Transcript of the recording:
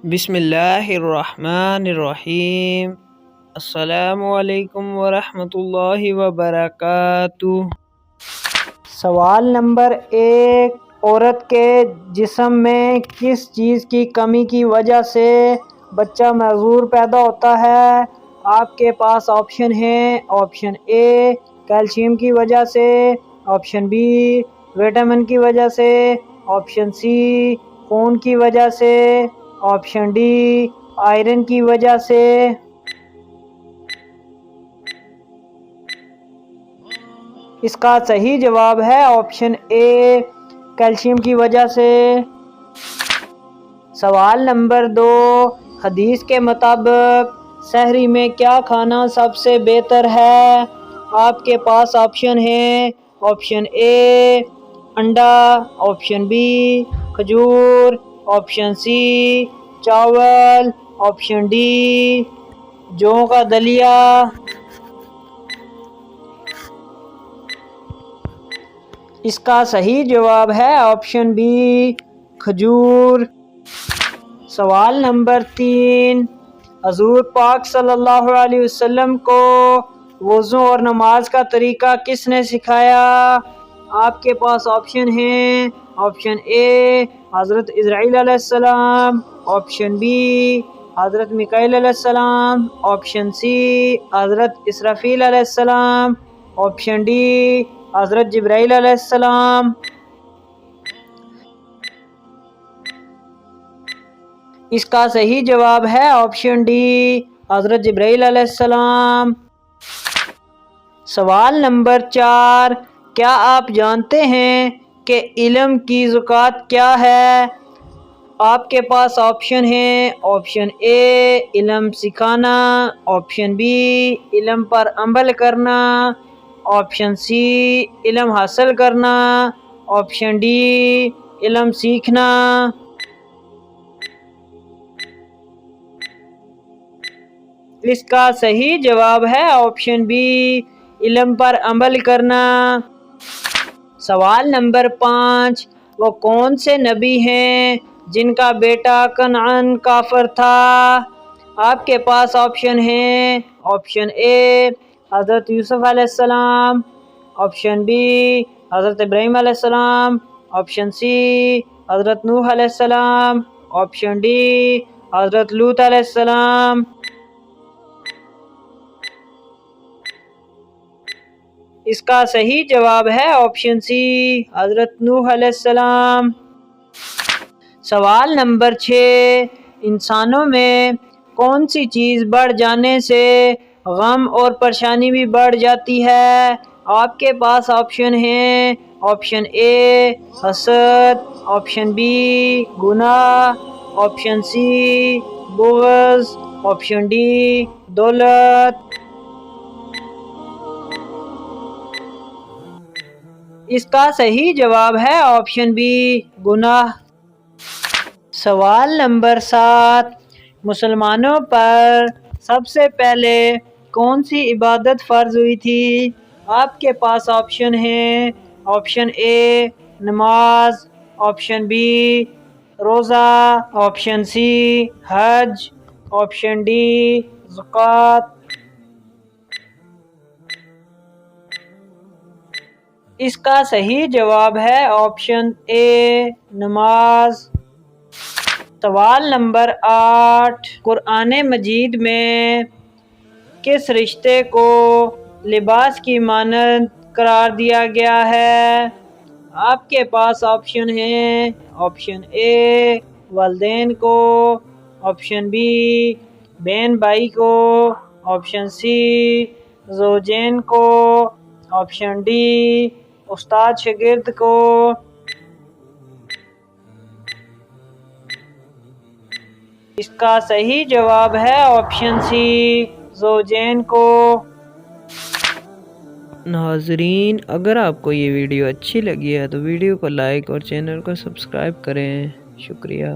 بسم اللہ الرحمن الرحیم۔ السلام علیکم ورحمۃ اللہ وبرکاتہ۔ سوال نمبر 1، عورت کے جسم میں کس چیز کی کمی کی وجہ سے بچہ معذور پیدا ہوتا ہے؟ آپ کے پاس آپشن ہیں۔ آپشن اے کیلشیم کی وجہ سے، آپشن بی وٹامن کی وجہ سے، آپشن سی خون کی وجہ سے، آپشن ڈی آئرن کی وجہ سے۔ اس کا صحیح جواب ہے آپشن اے کیلشیم کی وجہ سے۔ سوال نمبر 2، حدیث کے مطابق سحری میں کیا کھانا سب سے بہتر ہے؟ آپ کے پاس آپشن ہیں۔ آپشن اے انڈا، آپشن بی کھجور، آپشن سی چاول، آپشن ڈی جو کا دلیا۔ اس کا صحیح جواب ہے آپشن بی کھجور۔ سوال نمبر 3، حضور پاک صلی اللہ علیہ وسلم کو وضو اور نماز کا طریقہ کس نے سکھایا؟ آپ کے پاس آپشن ہیں۔ آپشن اے حضرت اسرائیل علیہ السلام، آپشن بی حضرت میکائیل علیہ السلام، آپشن سی حضرت اسرافیل علیہ السلام، آپشن ڈی حضرت جبرائیل علیہ السلام۔ اس کا صحیح جواب ہے آپشن ڈی حضرت جبرائیل علیہ السلام۔ سوال نمبر 4، کیا آپ جانتے ہیں کہ علم کی زکوٰۃ کیا ہے؟ آپ کے پاس آپشن ہیں۔ آپشن اے علم سکھانا، آپشن بی علم پر عمل کرنا، آپشن سی علم حاصل کرنا، آپشن ڈی علم سیکھنا۔ اس کا صحیح جواب ہے آپشن بی علم پر عمل کرنا۔ سوال نمبر 5، وہ کون سے نبی ہیں جن کا بیٹا کنعان کافر تھا؟ آپ کے پاس آپشن ہیں۔ آپشن اے حضرت یوسف علیہ السلام، آپشن بی حضرت ابراہیم علیہ السلام، آپشن سی حضرت نوح علیہ السلام، آپشن ڈی حضرت لوط علیہ السلام۔ اس کا صحیح جواب ہے آپشن سی حضرت نوح علیہ السلام۔ سوال نمبر 6، انسانوں میں کون سی چیز بڑھ جانے سے غم اور پریشانی بھی بڑھ جاتی ہے؟ آپ کے پاس آپشن ہیں۔ آپشن اے حسد، آپشن بی گناہ، آپشن سی بغض، آپشن ڈی دولت۔ اس کا صحیح جواب ہے آپشن بی گناہ۔ سوال نمبر 7، مسلمانوں پر سب سے پہلے کون سی عبادت فرض ہوئی تھی؟ آپ کے پاس آپشن ہیں۔ آپشن اے نماز، آپشن بی روزہ، آپشن سی حج، آپشن ڈی زکوٰۃ۔ اس کا صحیح جواب ہے آپشن اے نماز۔ سوال نمبر 8، قرآن مجید میں کس رشتے کو لباس کی مانند قرار دیا گیا ہے؟ آپ کے پاس آپشن ہیں۔ آپشن اے والدین کو، آپشن بی بہن بھائی کو، آپشن سی زوجین کو، آپشن ڈی استاد شاگرد کو۔ اس کا صحیح جواب ہے آپشن سی زوجین کو۔ ناظرین، اگر آپ کو یہ ویڈیو اچھی لگی ہے تو ویڈیو کو لائک اور چینل کو سبسکرائب کریں۔ شکریہ۔